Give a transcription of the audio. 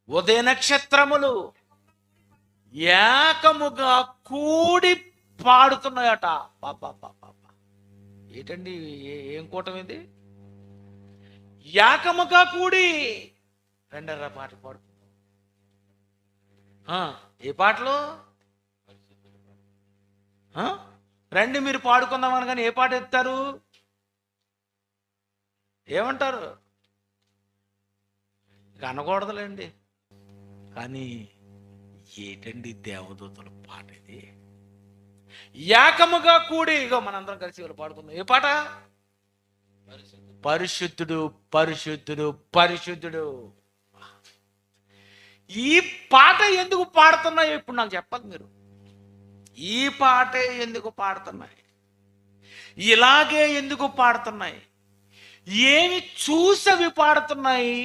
ఉదయ నక్షత్రములు ఏకముగా కూడి పాడుతున్నాయట. పాప ఏంటండి, ఏం కూటం ఇది? ఏకముగా కూడి రెండర పాట పాడుతున్నాం. ఏ పాటలు? రండి మీరు పాడుకుందామని, కానీ ఏ పాట ఎత్తారు? ఏమంటారు? ఇక అనకూడదులేండి. కానీ ఏంటండి దేవదూతల పాట ఇది? ఏకముగా కూడి ఇగో మనందరం కలిసి వీళ్ళు పాడుకుందాం. ఏ పాట? పరిశుద్ధుడు పరిశుద్ధుడు పరిశుద్ధుడు. ఈ పాట ఎందుకు పాడుతున్నాయో ఇప్పుడు నాకు చెప్పాలి మీరు. ఈ పాటే ఎందుకు పాడుతున్నాయి? ఇలాగే ఎందుకు పాడుతున్నాయి? ఏమి చూసి అవి పాడుతున్నాయి?